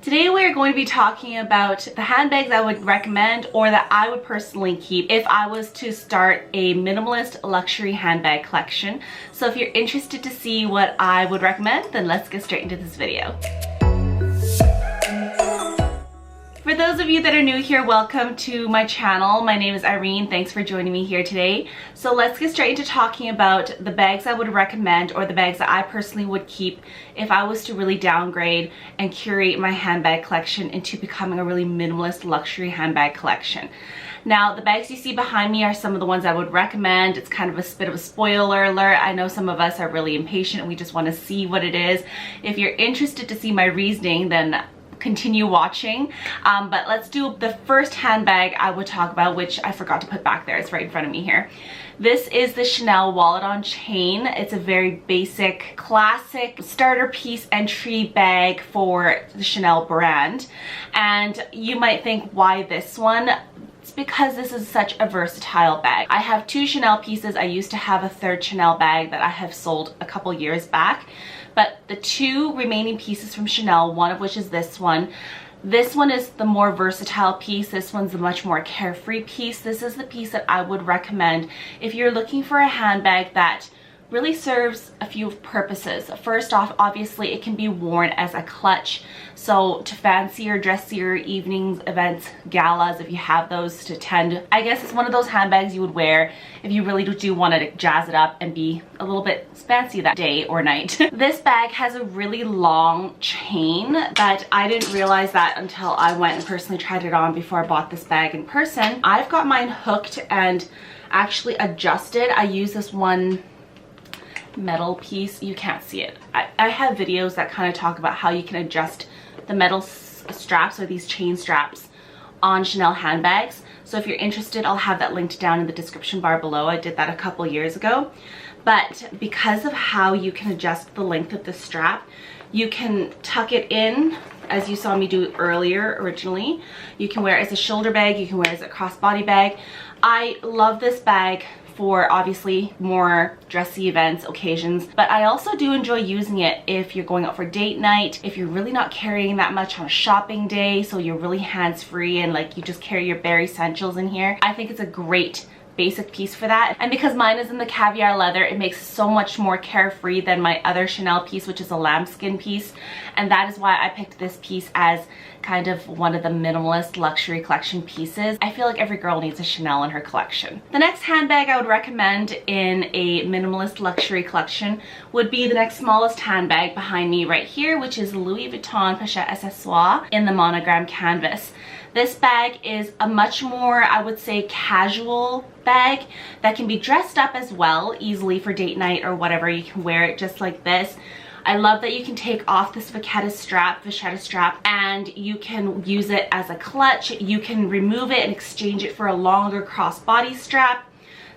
Today we're going to be talking about the handbags I would recommend or that I would personally keep if I was to start a minimalist luxury handbag collection. So if you're interested to see what I would recommend, then let's get straight into this video. For those of you that are new here, welcome to my channel. My name is Irene. Thanks for joining me here today. So let's get straight into talking about the bags I would recommend or the bags that I personally would keep if I was to really downgrade and curate my handbag collection into becoming a really minimalist luxury handbag collection. Now, the bags you see behind me are some of the ones I would recommend. It's kind of a bit of a spoiler alert. I know some of us are really impatient and we just want to see what it is. If you're interested to see my reasoning, then continue watching, but let's do the first handbag I would talk about, which I forgot to put back there. It's right in front of me here. This is the Chanel wallet on chain. It's a very basic, classic starter piece entry bag for the Chanel brand. And you might think, why this one? It's because this is such a versatile bag. I have two Chanel pieces. I used to have a third Chanel bag that I have sold a couple years back. But the two remaining pieces from Chanel, one of which is this one. This one is the more versatile piece. This one's the much more carefree piece. This is the piece that I would recommend if you're looking for a handbag that really serves a few purposes. First off, obviously it can be worn as a clutch. So to fancier, dressier evenings, events, galas, if you have those to attend, I guess it's one of those handbags you would wear if you really do want to jazz it up and be a little bit fancy that day or night. This bag has a really long chain that I didn't realize that until I went and personally tried it on before I bought this bag in person. I've got mine hooked and actually adjusted. I use this one metal piece. You can't see it. I have videos that kind of talk about how you can adjust the metal straps or these chain straps on Chanel handbags. So if you're interested, I'll have that linked down in the description bar below. I did that a couple years ago. But because of how you can adjust the length of the strap, you can tuck it in as you saw me do earlier originally. You can wear it as a shoulder bag, you can wear it as a crossbody bag. I love this bag for obviously more dressy events, occasions, but I also do enjoy using it if you're going out for date night, if you're really not carrying that much on a shopping day, so you're really hands-free and like you just carry your bare essentials in here. I think it's a great basic piece for that. And because mine is in the caviar leather, it makes it so much more carefree than my other Chanel piece, which is a lambskin piece. And that is why I picked this piece as kind of one of the minimalist luxury collection pieces. I feel like every girl needs a Chanel in her collection. The next handbag I would recommend in a minimalist luxury collection would be the next smallest handbag behind me right here, which is Louis Vuitton Pochette Accessoire in the monogram canvas. This bag is a much more, I would say, casual bag that can be dressed up as well, easily for date night or whatever. You can wear it just like this. I love that you can take off this vachetta strap, and you can use it as a clutch. You can remove it and exchange it for a longer crossbody strap.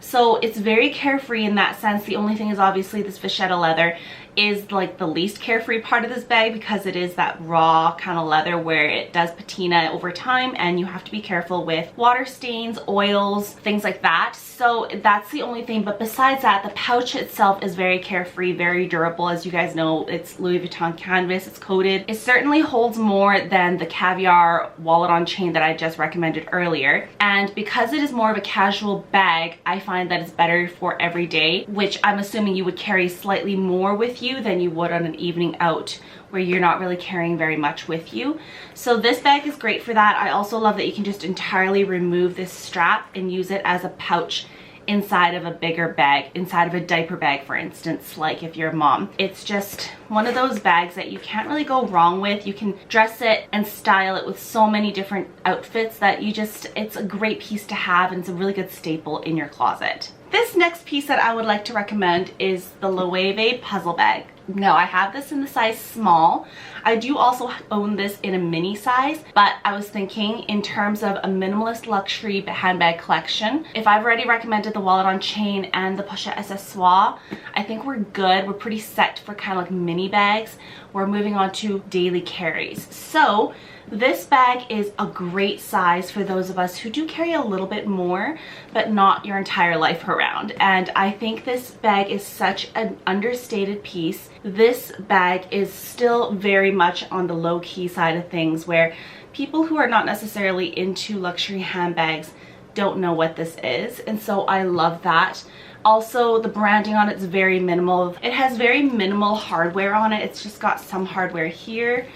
So it's very carefree in that sense. The only thing is obviously this vachetta leather is like the least carefree part of this bag because it is that raw kind of leather where it does patina over time and you have to be careful with water stains, oils, things like that. So that's the only thing, but besides that, the pouch itself is very carefree, very durable. As you guys know, it's Louis Vuitton canvas, it's coated. It certainly holds more than the caviar wallet on chain that I just recommended earlier. And because it is more of a casual bag, I find that it's better for every day, which I'm assuming you would carry slightly more with you than you would on an evening out where you're not really carrying very much with you. So this bag is great for that. I also love that you can just entirely remove this strap and use it as a pouch inside of a bigger bag, inside of a diaper bag, for instance, like if you're a mom. It's just one of those bags that you can't really go wrong with. You can dress it and style it with so many different outfits that it's a great piece to have, and it's a really good staple in your closet. This next piece that I would like to recommend is the Loewe puzzle bag. Now, I have this in the size small. I do also own this in a mini size, but I was thinking in terms of a minimalist luxury handbag collection, if I've already recommended the wallet on chain and the pochette accessoire, I think we're good. We're pretty set for kind of like mini mini bags, we're moving on to daily carries. So this bag is a great size for those of us who do carry a little bit more, but not your entire life around. And I think this bag is such an understated piece. This bag is still very much on the low-key side of things, where people who are not necessarily into luxury handbags don't know what this is, and so I love that. Also, the branding on it is very minimal. It has very minimal hardware on it. It's just got some hardware here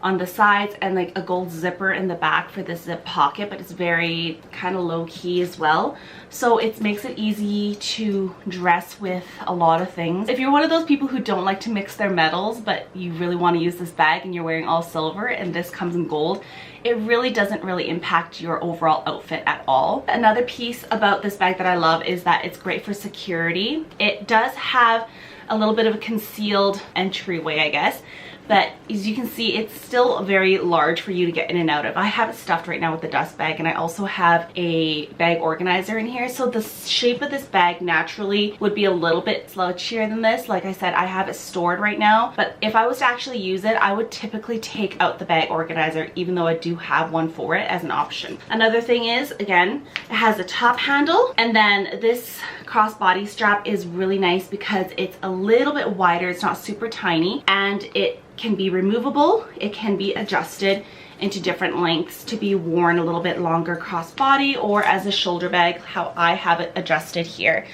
on the sides and like a gold zipper in the back for the zip pocket, but it's very kind of low-key as well. So it makes it easy to dress with a lot of things. If you're one of those people who don't like to mix their metals, but you really want to use this bag and you're wearing all silver and this comes in gold, it really doesn't really impact your overall outfit at all. Another piece about this bag that I love is that it's great for security. It does have a little bit of a concealed entryway, I guess, but as you can see, it's still very large for you to get in and out of. I have it stuffed right now with the dust bag, and I also have a bag organizer in here. So the shape of this bag naturally would be a little bit slouchier than this. Like I said, I have it stored right now, but if I was to actually use it, I would typically take out the bag organizer, even though I do have one for it as an option. Another thing is, again, it has a top handle, and then this crossbody strap is really nice because it's a little bit wider. It's not super tiny, and it can be removable. It can be adjusted into different lengths to be worn a little bit longer crossbody or as a shoulder bag, how I have it adjusted here.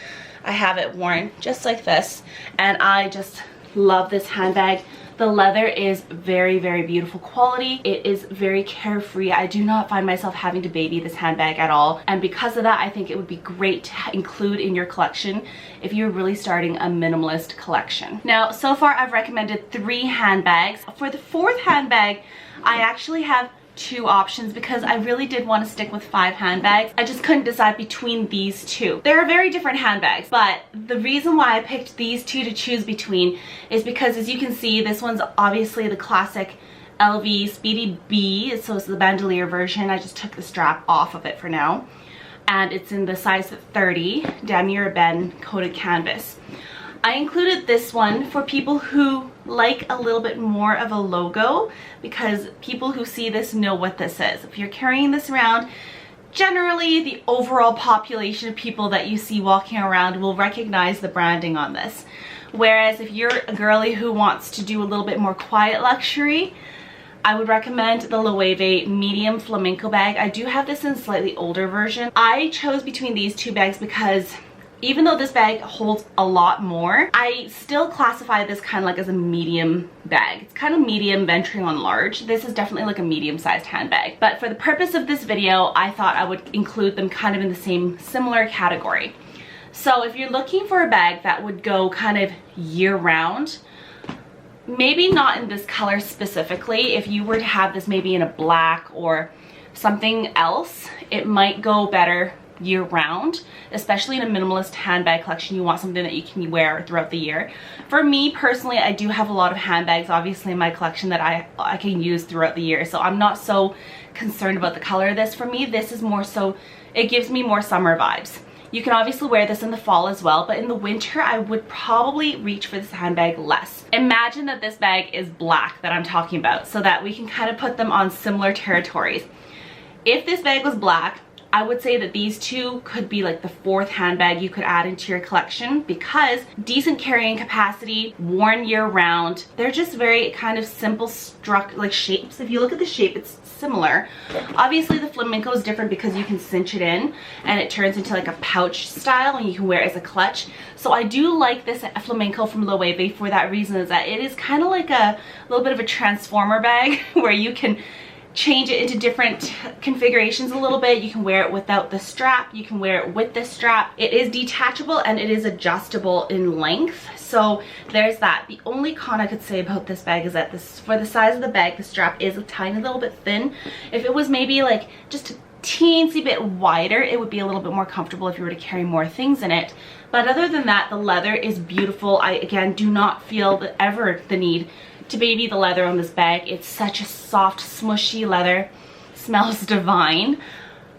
I have it worn just like this, and I just love this handbag. The leather is very, very beautiful quality. It is very carefree. I do not find myself having to baby this handbag at all. And because of that, I think it would be great to include in your collection if you're really starting a minimalist collection. Now, so far I've recommended 3 handbags. For the 4th handbag, I actually have 2 options because I really did want to stick with 5 handbags. I just couldn't decide between these 2. They're very different handbags, but the reason why I picked these 2 to choose between is because, as you can see, this one's obviously the classic LV Speedy B, so it's the bandolier version. I just took the strap off of it for now, and it's in the size 30 damier ebene coated canvas. I included this one for people who like a little bit more of a logo, because people who see this know what this is. If you're carrying this around, generally the overall population of people that you see walking around will recognize the branding on this. Whereas if you're a girly who wants to do a little bit more quiet luxury, I would recommend the Loewe medium flamenco bag. I do have this in a slightly older version. I chose between these 2 bags because even though this bag holds a lot more, I still classify this kind of like as a medium bag. It's kind of medium venturing on large. This is definitely like a medium-sized handbag. But for the purpose of this video, I thought I would include them kind of in the same similar category. So if you're looking for a bag that would go kind of year-round, maybe not in this color specifically. If you were to have this maybe in a black or something else, it might go better year-round, especially in a minimalist handbag collection. You want something that you can wear throughout the year. For me personally, I do have a lot of handbags obviously in my collection that I can use throughout the year, so I'm not so concerned about the color of this. For me, this is more so, it gives me more summer vibes. You can obviously wear this in the fall as well, but in the winter I would probably reach for this handbag less. Imagine that this bag is black that I'm talking about, so that we can kind of put them on similar territories. If this bag was black, I would say that these 2 could be like the 4th handbag you could add into your collection, because decent carrying capacity, worn year round. They're just very kind of simple like shapes. If you look at the shape, it's similar. Obviously the flamenco is different because you can cinch it in and it turns into like a pouch style and you can wear it as a clutch. So I do like this flamenco from Loewe for that reason, is that it is kind of like a little bit of a transformer bag where you can change it into different configurations a little bit. You can wear it without the strap, you can wear it with the strap. It is detachable and it is adjustable in length, so there's that. The only con I could say about this bag is that this, for the size of the bag, the strap is a tiny little bit thin. If it was maybe like just a teensy bit wider, it would be a little bit more comfortable if you were to carry more things in it. But other than that, the leather is beautiful. I again do not feel ever the need to baby the leather on this bag. It's such a soft, smushy leather. Smells divine.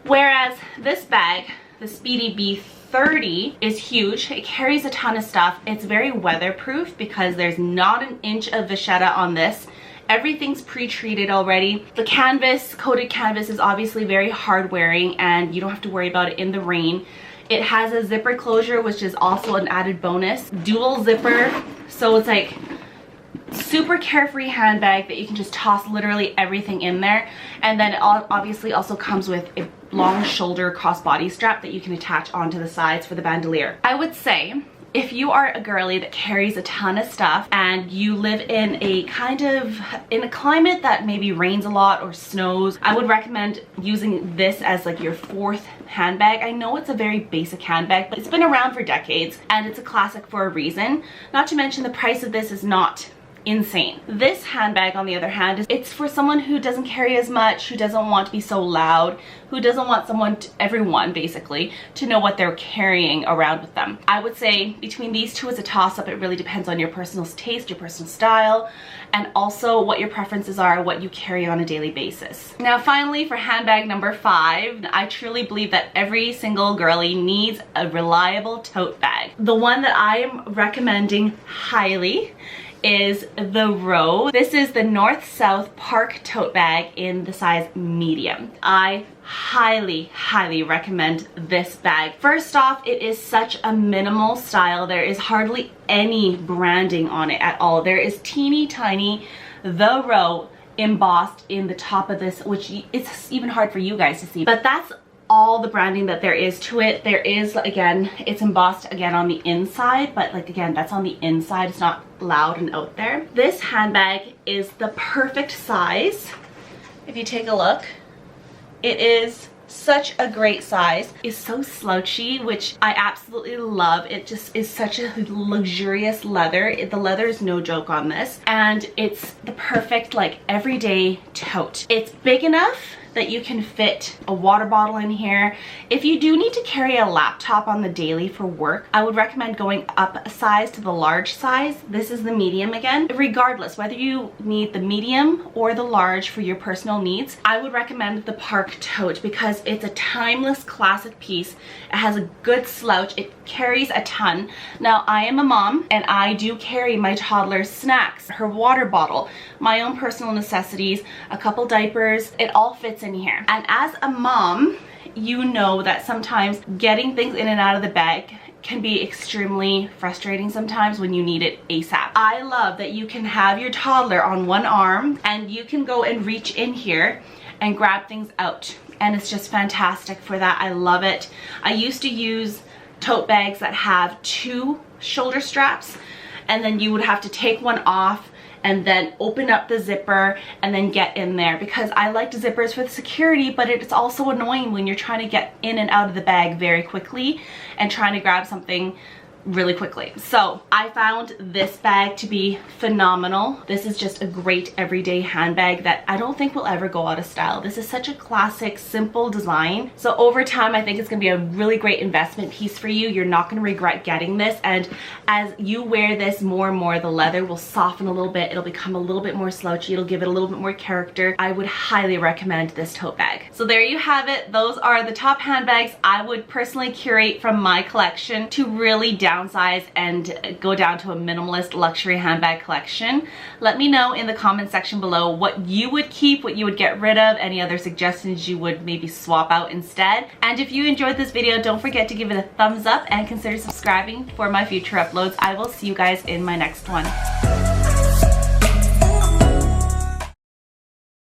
Whereas this bag, the Speedy 30 is huge. It carries a ton of stuff. It's very weatherproof because there's not an inch of vachetta on this. Everything's pre-treated already. The canvas, coated canvas, is obviously very hard wearing and you don't have to worry about it in the rain. It has a zipper closure, which is also an added bonus. Dual zipper, so it's like super carefree handbag that you can just toss literally everything in there. And then it obviously also comes with a long shoulder crossbody strap that you can attach onto the sides for the bandolier. I would say if you are a girly that carries a ton of stuff and you live in a climate that maybe rains a lot or snows, I would recommend using this as like your fourth handbag. I know it's a very basic handbag, but it's been around for decades and it's a classic for a reason. Not to mention the price of this is not insane. This handbag, on the other hand, it's for someone who doesn't carry as much, who doesn't want to be so loud, who doesn't want everyone basically to know what they're carrying around with them. I would say between these two is a toss-up. It really depends on your personal taste, your personal style, and also what your preferences are, what you carry on a daily basis. Now finally, for handbag number 5, I truly believe that every single girly needs a reliable tote bag. The one that I am recommending highly is the Loewe. This is the North-South Park tote bag in the size medium. I highly recommend this bag. First off, it is such a minimal style. There is hardly any branding on it at all. There is teeny tiny the Loewe embossed in the top of this, which it's even hard for you guys to see, but that's all the branding that there is to it. There is, again, it's embossed again on the inside, but like again, that's on the inside. It's not loud and out there. This handbag is the perfect size. If you take a look, it is such a great size. It's so slouchy, which I absolutely love. It just is such a luxurious leather. The leather is no joke on this, and it's the perfect like everyday tote. It's big enough that you can fit a water bottle in here. If you do need to carry a laptop on the daily for work, I would recommend going up a size to the large size. This is the medium again. Regardless, whether you need the medium or the large for your personal needs, I would recommend the Park tote because it's a timeless classic piece. It has a good slouch. It carries a ton. Now, I am a mom and I do carry my toddler's snacks, her water bottle, my own personal necessities, a couple diapers. It all fits in here. And as a mom, you know that sometimes getting things in and out of the bag can be extremely frustrating sometimes when you need it ASAP. I love that you can have your toddler on one arm and you can go and reach in here and grab things out, and it's just fantastic for that. I love it. I used to use tote bags that have 2 shoulder straps, and then you would have to take one off and then open up the zipper and then get in there, because I liked zippers for security, but it's also annoying when you're trying to get in and out of the bag very quickly and trying to grab something really quickly. So I found this bag to be phenomenal. This is just a great everyday handbag that I don't think will ever go out of style. This is such a classic, simple design. So over time, I think it's gonna be a really great investment piece for you. You're not gonna regret getting this. And as you wear this more and more, the leather will soften a little bit. It'll become a little bit more slouchy. It'll give it a little bit more character. I would highly recommend this tote bag. So there you have it. Those are the top handbags I would personally curate from my collection to really downsize and go down to a minimalist luxury handbag collection. Let me know in the comment section below what you would keep, what you would get rid of, any other suggestions you would maybe swap out instead. And if you enjoyed this video, don't forget to give it a thumbs up and consider subscribing for my future uploads. I will see you guys in my next one.